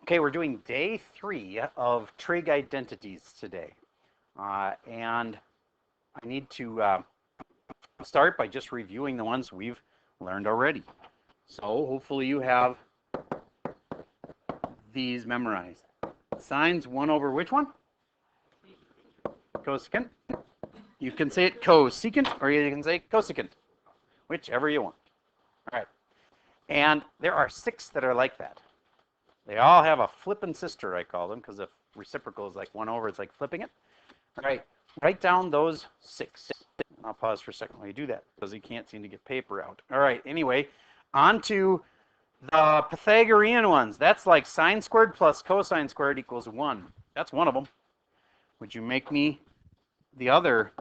Okay, we're doing day 3 of trig identities today. And I need to start by just reviewing the ones we've learned already. So hopefully you have these memorized. Sines 1 over which one? Cosecant. You can say it cosecant or you can say cosecant, whichever you want. All right. And there are 6 that are like that. They all have a flippin' sister, I call them, because the reciprocal is like 1 over, it's like flipping it. All right, write down those 6. I'll pause for a second while you do that, because you can't seem to get paper out. All right, anyway, on to the Pythagorean ones. That's like sine squared plus cosine squared equals 1. That's one of them. Would you make me the other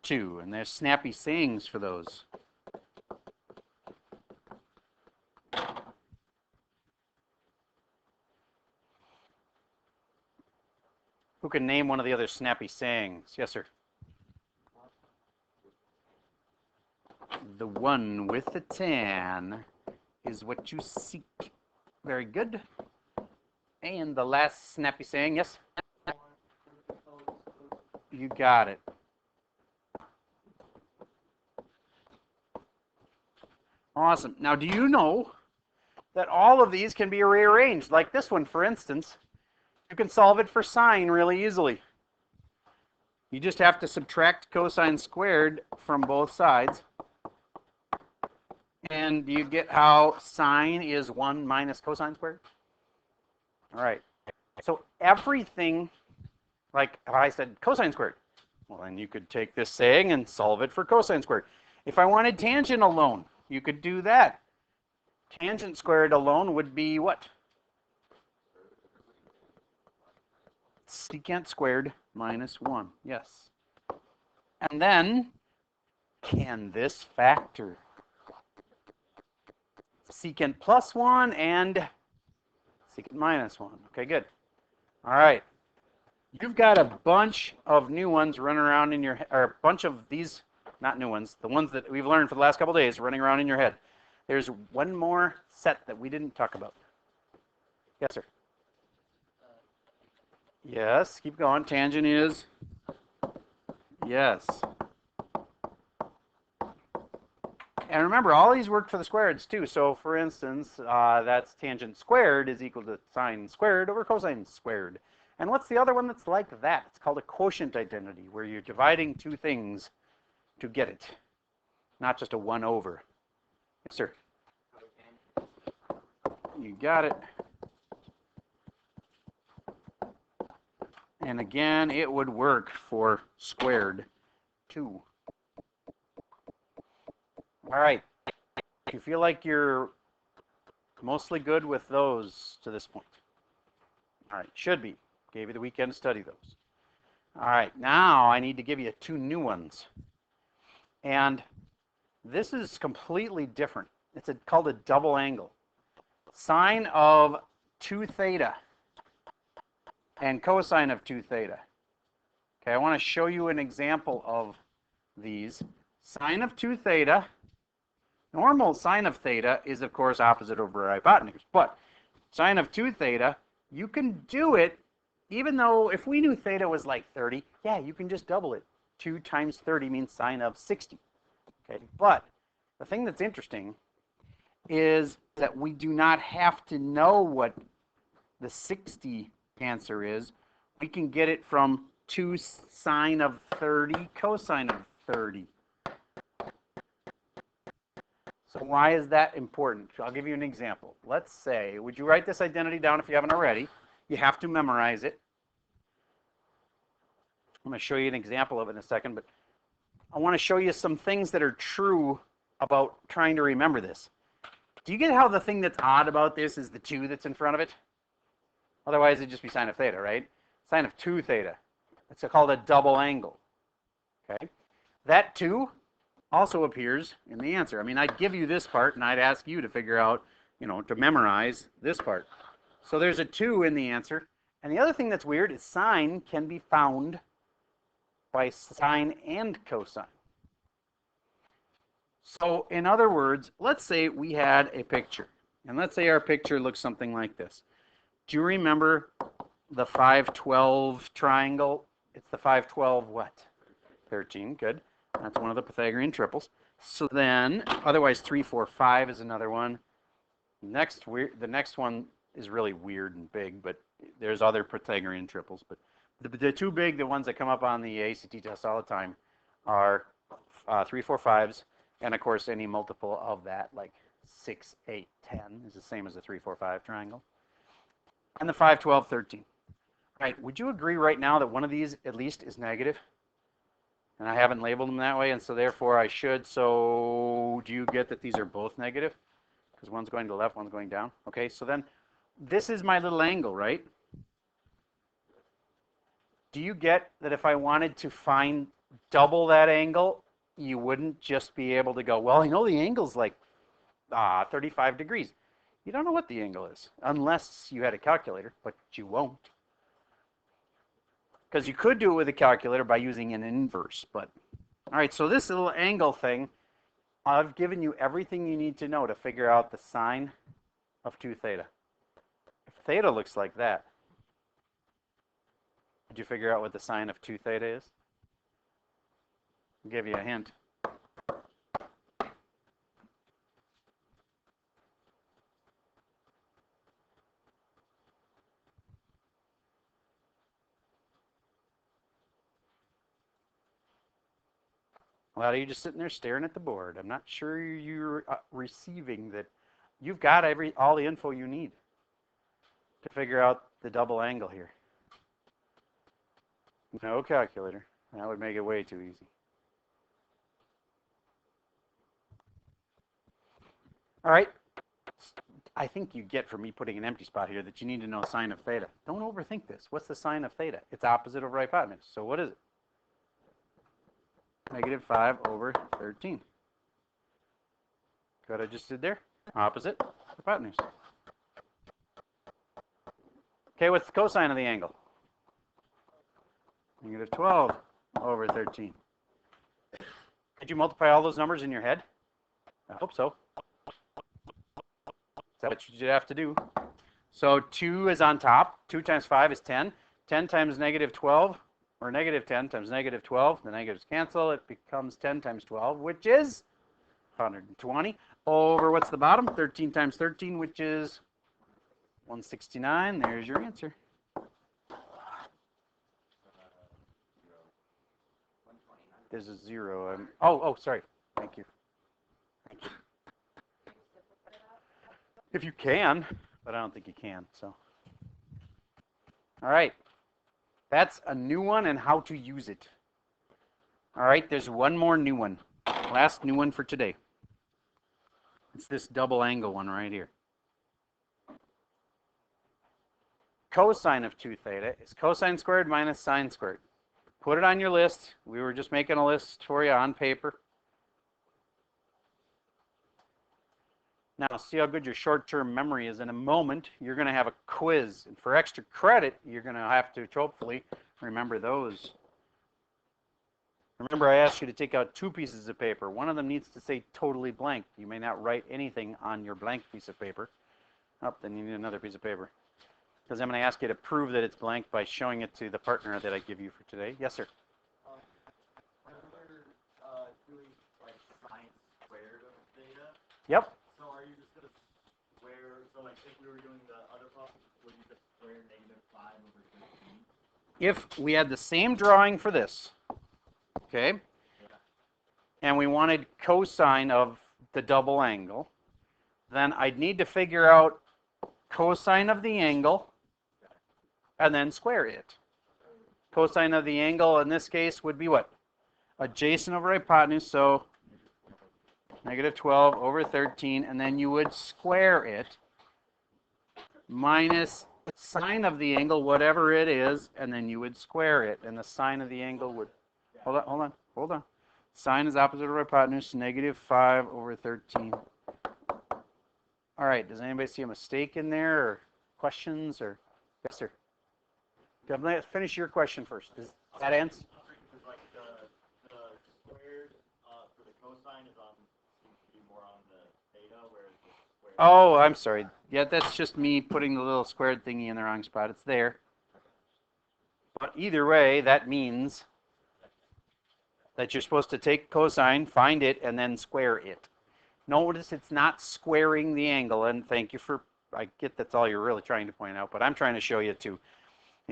2? And there's snappy sayings for those. Who can name one of the other snappy sayings? Yes, sir. The one with the tan is what you seek. Very good. And the last snappy saying, yes? You got it. Awesome. Now, do you know that all of these can be rearranged? Like this one, for instance. You can solve it for sine really easily. You just have to subtract cosine squared from both sides. And you get how sine is 1 minus cosine squared? All right. So everything, like I said, cosine squared. Well, then you could take this saying and solve it for cosine squared. If I wanted tangent alone, you could do that. Tangent squared alone would be what? Secant squared minus 1. Yes. And then, can this factor? Secant plus 1 and secant minus 1. Okay, good. All right. You've got a bunch of new ones running around in your head, or a bunch of these, not new ones, the ones that we've learned for the last couple of days running around in your head. There's one more set that we didn't talk about. Yes, sir. Yes, keep going. Tangent is, yes. And remember, all these work for the squareds too. So for instance, that's tangent squared is equal to sine squared over cosine squared. And what's the other one that's like that? It's called a quotient identity, where you're dividing 2 things to get it, not just a 1 over. Yes, sir. You got it. And again, it would work for squared too. All right. You feel like you're mostly good with those to this point? All right, should be. Gave you the weekend to study those. All right, now I need to give you 2 new ones. And this is completely different. It's called a double angle. Sine of 2 theta and cosine of 2 theta. Okay, I want to show you an example of these. Sine of 2 theta, normal sine of theta is, of course, opposite over hypotenuse. But sine of 2 theta, you can do it even though if we knew theta was like 30, yeah, you can just double it. 2 times 30 means sine of 60. Okay, but the thing that's interesting is that we do not have to know what the 60 answer is. We can get it from 2 sine of 30 cosine of 30. So why is that important? I'll give you an example. Let's say, would you write this identity down if you haven't already? You have to memorize it. I'm going to show you an example of it in a second, but I want to show you some things that are true about trying to remember this. Do you get how the thing that's odd about this is the 2 that's in front of it? Otherwise, it'd just be sine of theta, right? Sine of 2 theta. It's called a double angle. Okay? That 2 also appears in the answer. I mean, I'd give you this part, and I'd ask you to figure out, to memorize this part. So there's a 2 in the answer. And the other thing that's weird is sine can be found by sine and cosine. So in other words, let's say we had a picture. And let's say our picture looks something like this. Do you remember the 512 triangle? It's the 512 what? 13, good. That's one of the Pythagorean triples. So then, otherwise 3, 4, 5 is another one. The next one is really weird and big, but there's other Pythagorean triples. But the two big, the ones that come up on the ACT test all the time, are 3, 4, 5s, and of course any multiple of that, like 6, 8, 10 is the same as a 3, 4, 5 triangle. And the 5, 12, 13. All right, would you agree right now that one of these at least is negative? And I haven't labeled them that way, and so therefore I should. So do you get that these are both negative? Because one's going to the left, one's going down. Okay, so then this is my little angle, right? Do you get that if I wanted to find double that angle, you wouldn't just be able to go, well, I know the angle's like 35 degrees. You don't know what the angle is unless you had a calculator, but you won't. Because you could do it with a calculator by using an inverse. But all right, so this little angle thing, I've given you everything you need to know to figure out the sine of 2 theta. If theta looks like that, did you figure out what the sine of 2 theta is? I'll give you a hint. A lot of you just sitting there staring at the board. I'm not sure you're receiving that. You've got all the info you need to figure out the double angle here. No calculator. That would make it way too easy. All right. I think you get from me putting an empty spot here that you need to know sine of theta. Don't overthink this. What's the sine of theta? It's opposite over hypotenuse. So what is it? Negative 5 over 13. What I just did there? Opposite hypotenuse. Okay, what's the cosine of the angle? Negative 12 over 13. Did you multiply all those numbers in your head? I hope so. Is that what you have to do? So 2 is on top. 2 times 5 is 10. 10 times negative 12, or negative 10 times negative 12. The negatives cancel. It becomes 10 times 12, which is 120. Over what's the bottom? 13 times 13, which is 169. There's your answer. There's a 0. Oh, sorry. Thank you. Thank you. If you can, but I don't think you can. So, all right. That's a new one and how to use it. All right, there's one more new one. Last new one for today. It's this double angle one right here. Cosine of 2 theta is cosine squared minus sine squared. Put it on your list. We were just making a list for you on paper. Now, see how good your short-term memory is. In a moment, you're going to have a quiz. And for extra credit, you're going to have to hopefully remember those. Remember, I asked you to take out 2 pieces of paper. One of them needs to say totally blank. You may not write anything on your blank piece of paper. Oh, then you need another piece of paper. Because I'm going to ask you to prove that it's blank by showing it to the partner that I give you for today. Yes, sir? Doing like sine squared of theta. Yep. So are you just going to square, so like if we were doing the other problem, would you just square negative 5 over 13? If we had the same drawing for this, okay, and we wanted cosine of the double angle, then I'd need to figure out cosine of the angle and then square it. Cosine of the angle in this case would be what? Adjacent over hypotenuse, so negative 12 over 13, and then you would square it minus sine of the angle, whatever it is, and then you would square it, and the sine of the angle would, hold on. Sine is opposite of hypotenuse, negative 5 over 13. All right, does anybody see a mistake in there, or questions, or, yes, sir? Let's finish your question first. Does that answer? Like the squared for the cosine is on, seems to be more on the theta, whereas the square Oh, I'm sorry. Yeah, that's just me putting the little squared thingy in the wrong spot. It's there. But either way, that means that you're supposed to take cosine, find it, and then square it. Notice it's not squaring the angle, and thank you for, I get that's all you're really trying to point out, but I'm trying to show you too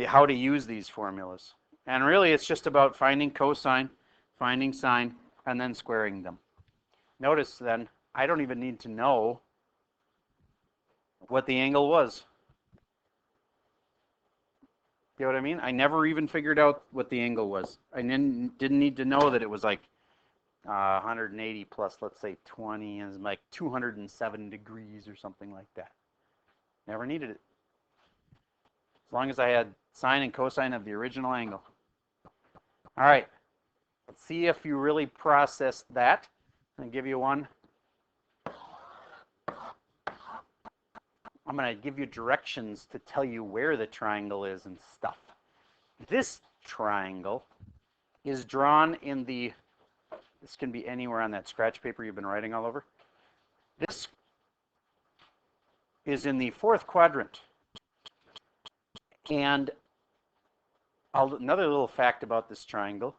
how to use these formulas. And really, it's just about finding cosine, finding sine, and then squaring them. Notice then, I don't even need to know what the angle was. You know what I mean? I never even figured out what the angle was. I didn't need to know that it was like 180 plus, let's say 20 is like 207 degrees or something like that. Never needed it. As long as I had sine and cosine of the original angle. All right, let's see if you really processed that. I'll give you one. I'm going to give you directions to tell you where the triangle is and stuff. This triangle is drawn in the, this can be anywhere on that scratch paper you've been writing all over. This is in the fourth quadrant. And another little fact about this triangle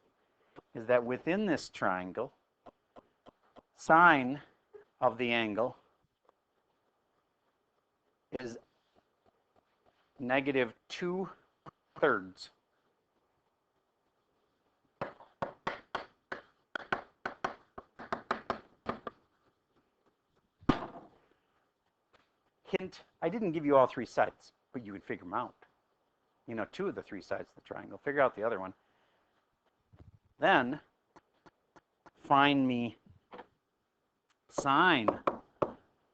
is that within this triangle, sine of the angle is negative 2/3. Hint, I didn't give you all three sides, but you would figure them out. You know, two of the three sides of the triangle. Figure out the other one. Then find me sine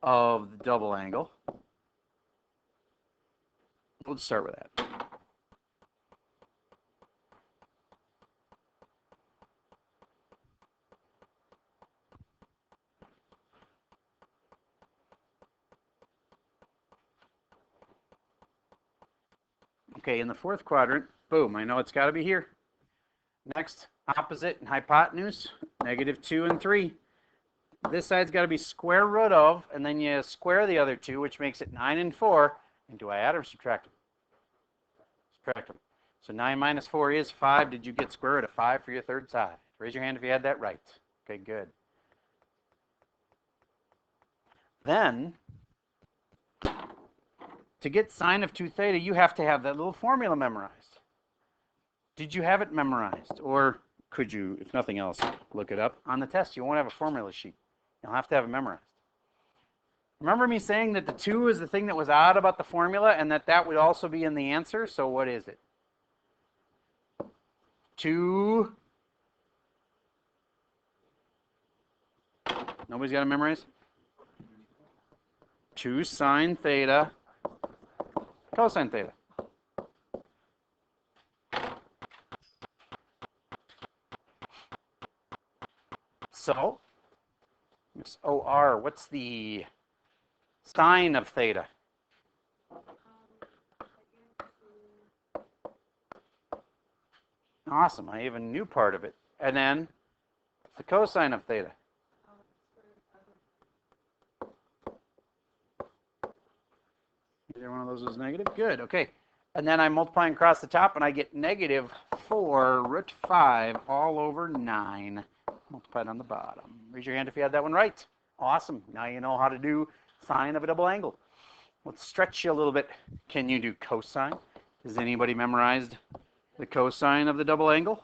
of the double angle. Let's start with that. Okay, in the fourth quadrant, boom, I know it's got to be here. Next, opposite and hypotenuse, negative 2 and 3. This side's got to be square root of, and then you square the other two, which makes it 9 and 4. And do I add or subtract them? Subtract them. So 9 minus 4 is 5. Did you get square root of 5 for your third side? Raise your hand if you had that right. Okay, good. Then, to get sine of 2 theta, you have to have that little formula memorized. Did you have it memorized? Or could you, if nothing else, look it up? On the test, you won't have a formula sheet. You'll have to have it memorized. Remember me saying that the 2 is the thing that was odd about the formula and that that would also be in the answer? So what is it? 2. Nobody's got to memorize? 2 sine theta cosine theta. So, Miss OR, what's the sine of theta? Awesome, I even knew part of it. And then the cosine of theta. Either one of those is negative? Good, okay. And then I'm multiplying across the top and I get negative 4 root 5 all over 9 multiplied on the bottom. Raise your hand if you had that one right. Awesome. Now you know how to do sine of a double angle. Let's stretch you a little bit. Can you do cosine? Has anybody memorized the cosine of the double angle?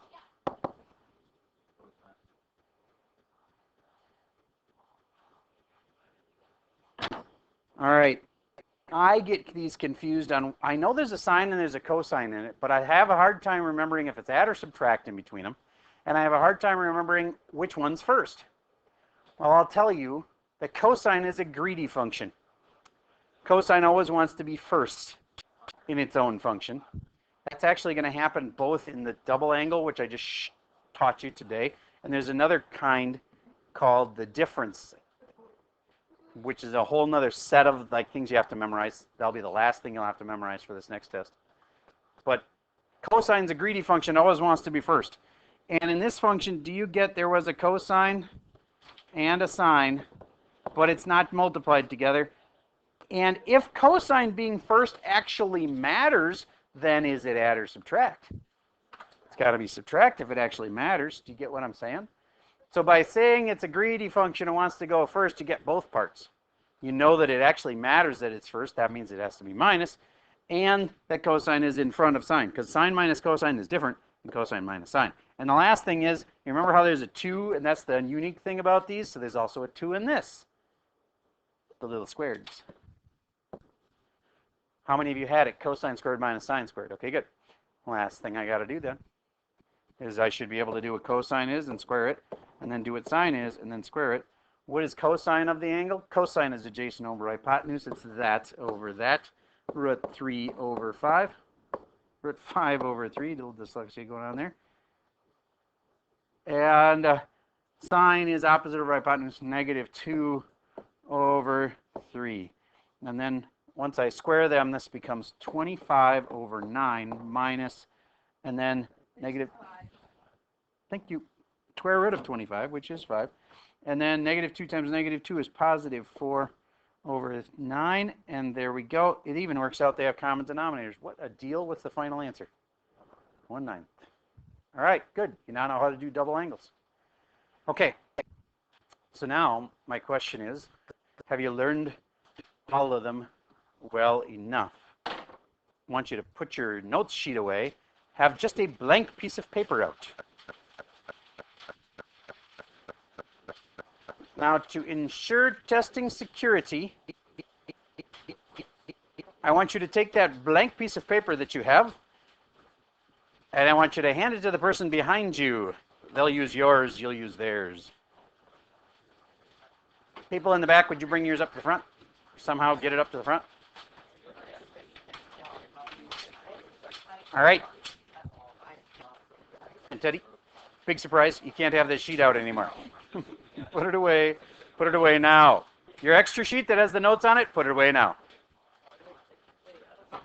All right. I get these confused on, I know there's a sine and there's a cosine in it, but I have a hard time remembering if it's add or subtract in between them. And I have a hard time remembering which one's first. Well, I'll tell you that cosine is a greedy function. Cosine always wants to be first in its own function. That's actually going to happen both in the double angle, which I just taught you today, and there's another kind called the difference, which is a whole nother set of like things you have to memorize. That'll be the last thing you'll have to memorize for this next test. But cosine's a greedy function, always wants to be first. And in this function, do you get there was a cosine and a sine, but it's not multiplied together? And if cosine being first actually matters, then is it add or subtract? It's got to be subtract if it actually matters. Do you get what I'm saying? So by saying it's a greedy function and wants to go first, you get both parts. You know that it actually matters that it's first. That means it has to be minus. And that cosine is in front of sine, because sine minus cosine is different than cosine minus sine. And the last thing is, you remember how there's a 2, and that's the unique thing about these? So there's also a 2 in this, the little squares. How many of you had it? Cosine squared minus sine squared. Okay, good. Last thing I got to do then is I should be able to do what cosine is and square it, and then do what sine is and then square it. What is cosine of the angle? Cosine is adjacent over hypotenuse. It's that over that. Root 3 over 5. Root 5 over 3. A little dyslexia going on there. And sine is opposite of hypotenuse, negative 2 over 3. And then once I square them, this becomes 25 over 9 minus, and then negative, thank you, square root of 25, which is 5. And then negative 2 times negative 2 is positive 4 over 9. And there we go. It even works out they have common denominators. What a deal. What's the final answer? 1/9. All right, good. You now know how to do double angles. Okay. So now my question is, have you learned all of them well enough? I want you to put your notes sheet away. Have just a blank piece of paper out. Now, to ensure testing security, I want you to take that blank piece of paper that you have, and I want you to hand it to the person behind you. They'll use yours, you'll use theirs. People in the back, would you bring yours up to the front? Somehow get it up to the front. All right. And Teddy, big surprise, you can't have this sheet out anymore. Put it away. Put it away now. Your extra sheet that has the notes on it, put it away now.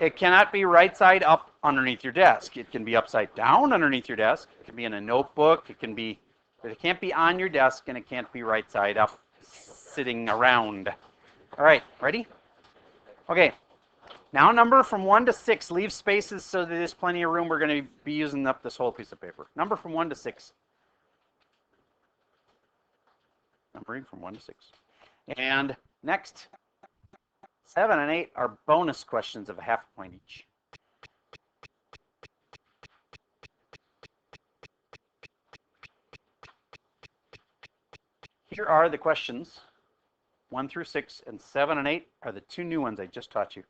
It cannot be right side up underneath your desk. It can be upside down underneath your desk. It can be in a notebook. It can't be on your desk, and it can't be right side up sitting around. All right, ready? Okay. Now number from 1 to 6. Leave spaces so that there's plenty of room. We're going to be using up this whole piece of paper. Number from 1 to 6. Numbering from 1 to 6. And next, 7 and 8 are bonus questions of a half point each. Here are the questions. 1 through 6 and 7 and 8 are the 2 new ones I just taught you.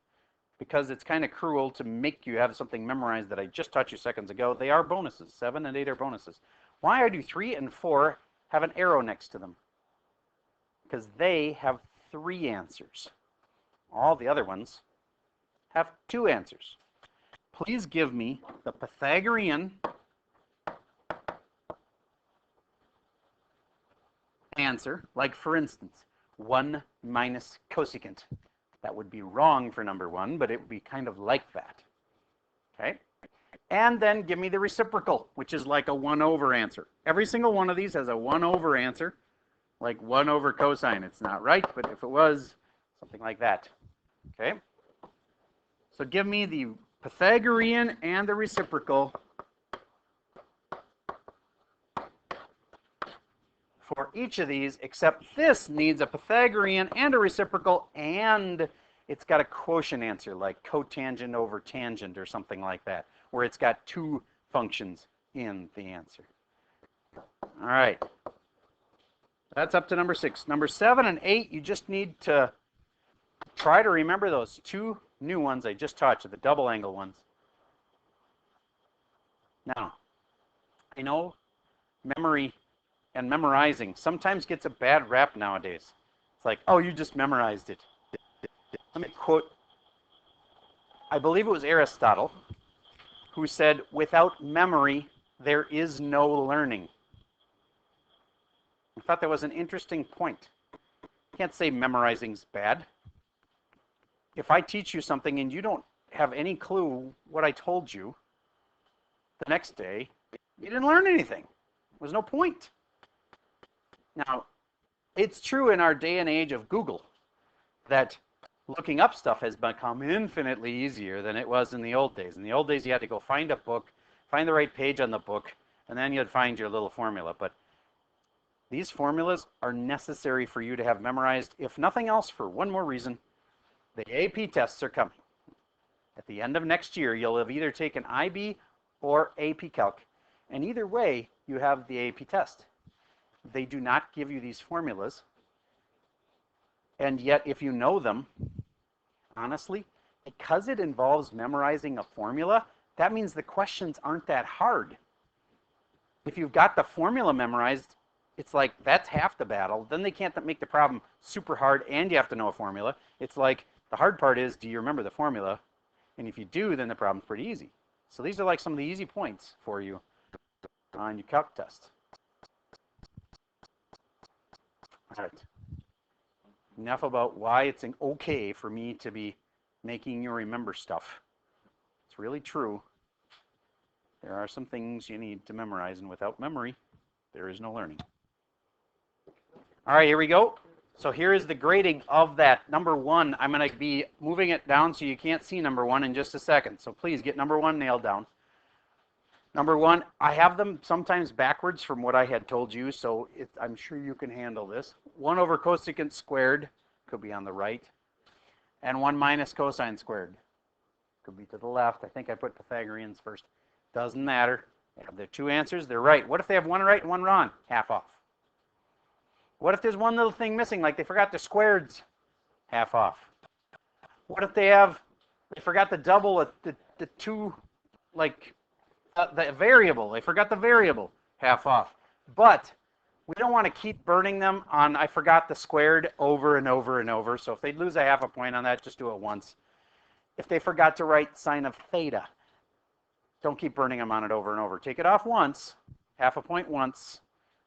Because it's kind of cruel to make you have something memorized that I just taught you seconds ago. They are bonuses. 7 and 8 are bonuses. Why do 3 and 4 have an arrow next to them? Because they have 3 answers. All the other ones have 2 answers. Please give me the Pythagorean answer, like for instance, 1 minus cosecant. That would be wrong for number 1, but it would be kind of like that. Okay? And then give me the reciprocal, which is like a 1 over answer. Every single one of these has a 1 over answer, like 1 over cosine. It's not right, but if it was, something like that. Okay? So give me the Pythagorean and the reciprocal for each of these, except this needs a Pythagorean and a reciprocal, and it's got a quotient answer, like cotangent over tangent or something like that, where it's got 2 functions in the answer. All right. That's up to number 6. Number 7 and 8, you just need to try to remember those 2 new ones I just taught you, the double angle ones. Now, I know memory and memorizing sometimes gets a bad rap nowadays. It's like, oh, you just memorized it. Let me quote, I believe it was Aristotle, who said, without memory, there is no learning. I thought that was an interesting point. You can't say memorizing's bad. If I teach you something and you don't have any clue what I told you, the next day, you didn't learn anything. There was no point. Now, it's true in our day and age of Google that looking up stuff has become infinitely easier than it was in the old days. In the old days, you had to go find a book, find the right page on the book, and then you'd find your little formula. But these formulas are necessary for you to have memorized, if nothing else, for one more reason. The AP tests are coming. At the end of next year, you'll have either taken IB or AP Calc, and either way, you have the AP test. They do not give you these formulas, and yet if you know them, honestly, because it involves memorizing a formula, that means the questions aren't that hard. If you've got the formula memorized, it's like that's half the battle. Then they can't make the problem super hard and you have to know a formula. It's like the hard part is, do you remember the formula? And if you do, then the problem's pretty easy. So these are like some of the easy points for you on your calc test. All right. Enough about why it's okay for me to be making you remember stuff. It's really true. There are some things you need to memorize, and without memory, there is no learning. All right, here we go. So here is the grading of that. Number 1, I'm going to be moving it down so you can't see number 1 in just a second. So please get number 1 nailed down. Number 1, I have them sometimes backwards from what I had told you, so I'm sure you can handle this. 1 over cosecant squared could be on the right, and 1 minus cosine squared could be to the left. I think I put Pythagoreans first. Doesn't matter. They have their 2 answers. They're right. What if they have 1 right and 1 wrong? Half off. What if there's one little thing missing, like they forgot the squareds? Half off. What if they forgot the double, the 2, like the variable? They forgot the variable. Half off. But we don't want to keep burning them on I forgot the squared over and over and over. So if they lose a half a point on that, just do it once. If they forgot to write sine of theta, don't keep burning them on it over and over. Take it off once, half a point once,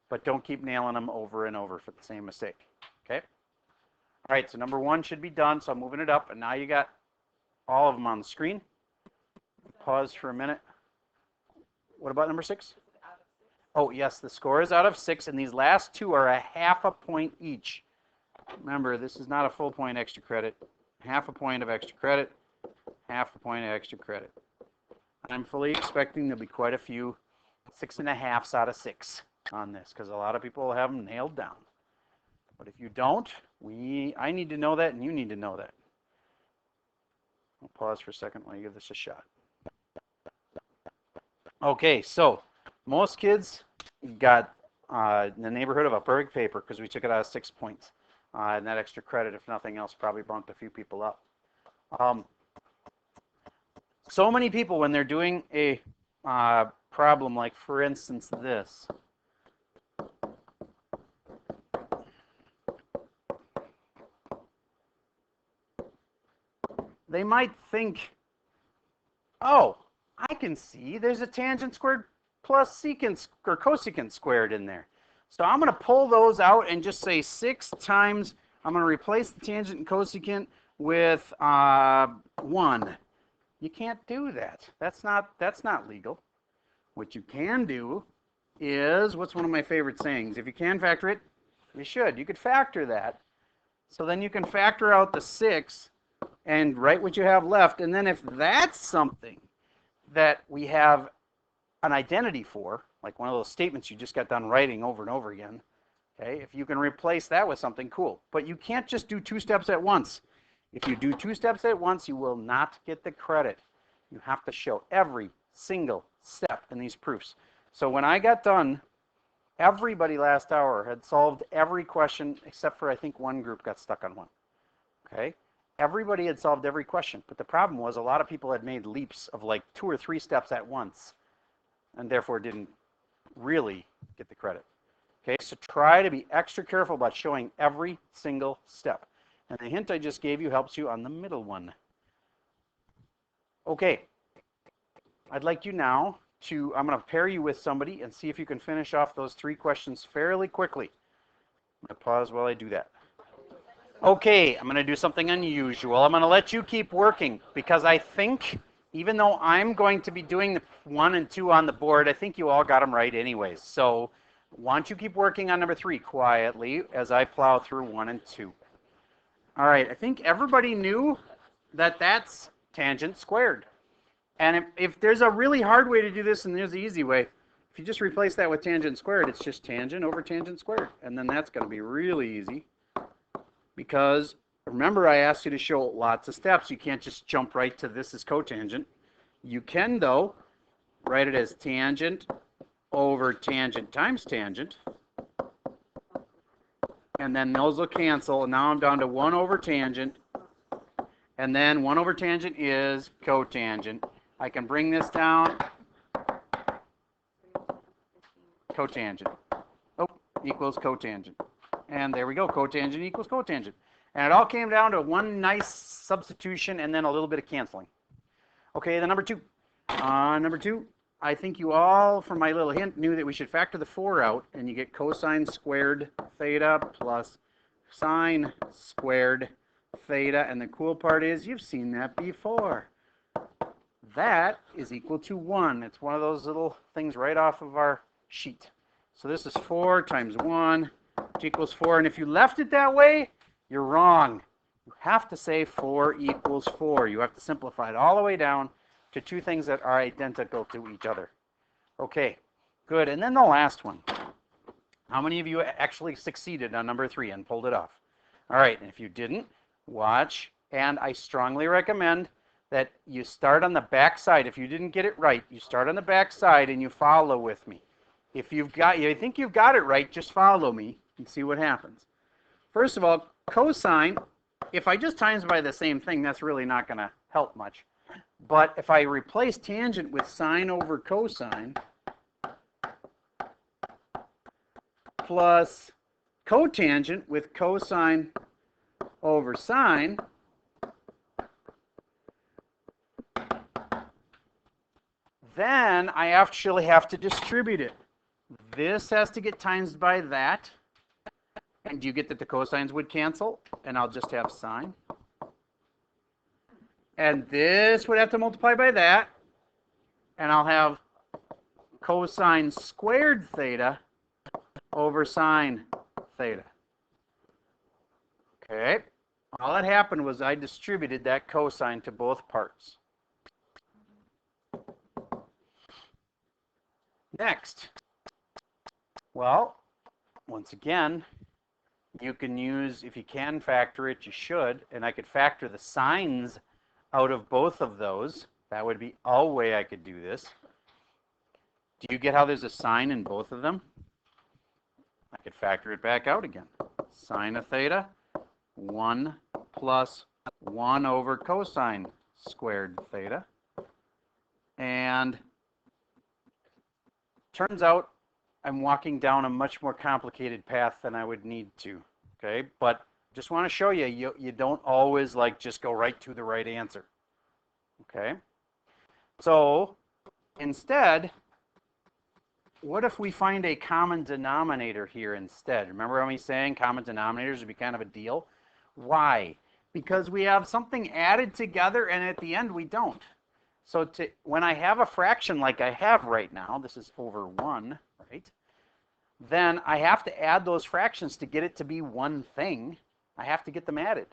but don't keep nailing them over and over for the same mistake, okay? All right, so number 1 should be done, so I'm moving it up, and now you got all of them on the screen. Pause for a minute. What about number 6? Oh, yes, the score is out of 6, and these last 2 are a half a point each. Remember, this is not a full point extra credit. Half a point of extra credit, half a point of extra credit. I'm fully expecting there'll be quite a few 6.5s out of 6 on this, because a lot of people will have them nailed down. But if you don't, I need to know that, and you need to know that. I'll pause for a second while you give this a shot. Okay, so most kids got in the neighborhood of a perfect paper because we took it out of 6 points. And that extra credit, if nothing else, probably bumped a few people up. So many people, when they're doing a problem like, for instance, this, they might think, oh, I can see there's a tangent squared plus secant or cosecant squared in there. So I'm going to pull those out and just say 6 times, I'm going to replace the tangent and cosecant with 1. You can't do that. That's not legal. What you can do is, what's one of my favorite sayings? If you can factor it, you should. You could factor that. So then you can factor out the 6 and write what you have left. And then if that's something that we have an identity for, like one of those statements you just got done writing over and over again, okay, if you can replace that with something, cool. But you can't just do 2 steps at once. If you do 2 steps at once, you will not get the credit. You have to show every single step in these proofs. So when I got done, everybody last hour had solved every question except for I think one group got stuck on one. Okay? Everybody had solved every question, but the problem was a lot of people had made leaps of like 2 or 3 steps at once and therefore didn't really get the credit. Okay, so try to be extra careful about showing every single step. And the hint I just gave you helps you on the middle one. Okay, I'd like you now to, I'm going to pair you with somebody and see if you can finish off those 3 questions fairly quickly. I'm going to pause while I do that. Okay, I'm going to do something unusual. I'm going to let you keep working because I think, even though I'm going to be doing the 1 and 2 on the board, I think you all got them right anyways. So why don't you keep working on number 3 quietly as I plow through 1 and 2. All right, I think everybody knew that that's tangent squared. And if there's a really hard way to do this and there's the easy way, if you just replace that with tangent squared, it's just tangent over tangent squared. And then that's going to be really easy because remember I asked you to show lots of steps. You can't just jump right to this is cotangent. You can, though, write it as tangent over tangent times tangent. And then those will cancel. And now I'm down to 1 over tangent. And then 1 over tangent is cotangent. I can bring this down. Cotangent. Oh, equals cotangent. And there we go. Cotangent equals cotangent. And it all came down to one nice substitution and then a little bit of canceling. Okay, the number 2. Number 2, I think you all, from my little hint, knew that we should factor the 4 out, and you get cosine squared theta plus sine squared theta. And the cool part is you've seen that before. That is equal to 1. It's one of those little things right off of our sheet. So this is 4 times 1, which equals 4. And if you left it that way, you're wrong. You have to say 4 equals 4. You have to simplify it all the way down to two things that are identical to each other. Okay, good. And then the last one. How many of you actually succeeded on number 3 and pulled it off? All right, and if you didn't, watch. And I strongly recommend that you start on the back side. If you didn't get it right, you start on the back side and you follow with me. If you think you've got it right, just follow me and see what happens. First of all, cosine, if I just times by the same thing, that's really not going to help much. But if I replace tangent with sine over cosine plus cotangent with cosine over sine, then I actually have to distribute it. This has to get times by that. And do you get that the cosines would cancel? And I'll just have sine. And this would have to multiply by that. And I'll have cosine squared theta over sine theta. Okay. All that happened was I distributed that cosine to both parts. Next. Well, once again, you can use, if you can factor it, you should. And I could factor the sines out of both of those. That would be a way I could do this. Do you get how there's a sine in both of them? I could factor it back out again. Sine of theta, 1 plus 1 over cosine squared theta. And turns out I'm walking down a much more complicated path than I would need to. Okay, but just want to show you, you don't always like just go right to the right answer. Okay, so instead, what if we find a common denominator here instead? Remember me saying common denominators would be kind of a deal? Why? Because we have something added together and at the end we don't. So when I have a fraction like I have right now, this is over 1, right? Then I have to add those fractions to get it to be one thing. I have to get them added.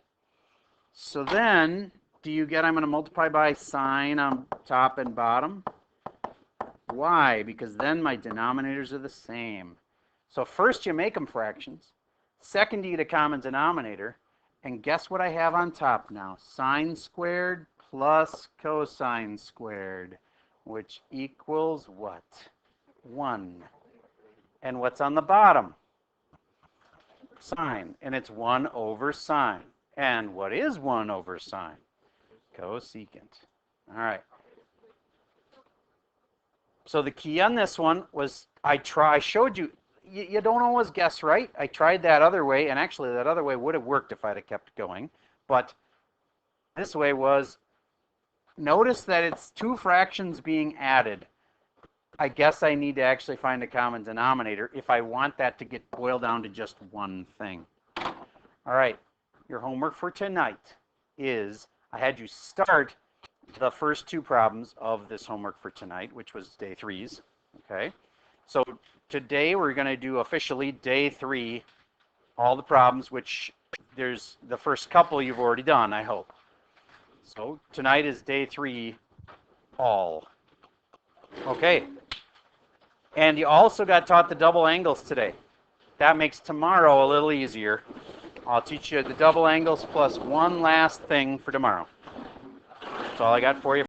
So then, do you get I'm going to multiply by sine on top and bottom? Why? Because then my denominators are the same. So first you make them fractions. Second you get a common denominator. And guess what I have on top now? Sine squared plus cosine squared, which equals what? 1. And what's on the bottom? Sine. And it's 1 over sine. And what is 1 over sine? Cosecant. All right. So the key on this one was I showed you, you don't always guess right. I tried that other way, and actually that other way would have worked if I'd have kept going. But this way was, notice that it's two fractions being added. I guess I need to actually find a common denominator if I want that to get boiled down to just one thing. All right, your homework for tonight is I had you start the first 2 problems of this homework for tonight, which was day 3's. Okay, so today we're going to do officially day 3, all the problems, which there's the first couple you've already done, I hope. So tonight is day 3, all. Okay. And you also got taught the double angles today. That makes tomorrow a little easier. I'll teach you the double angles plus one last thing for tomorrow. That's all I got for you.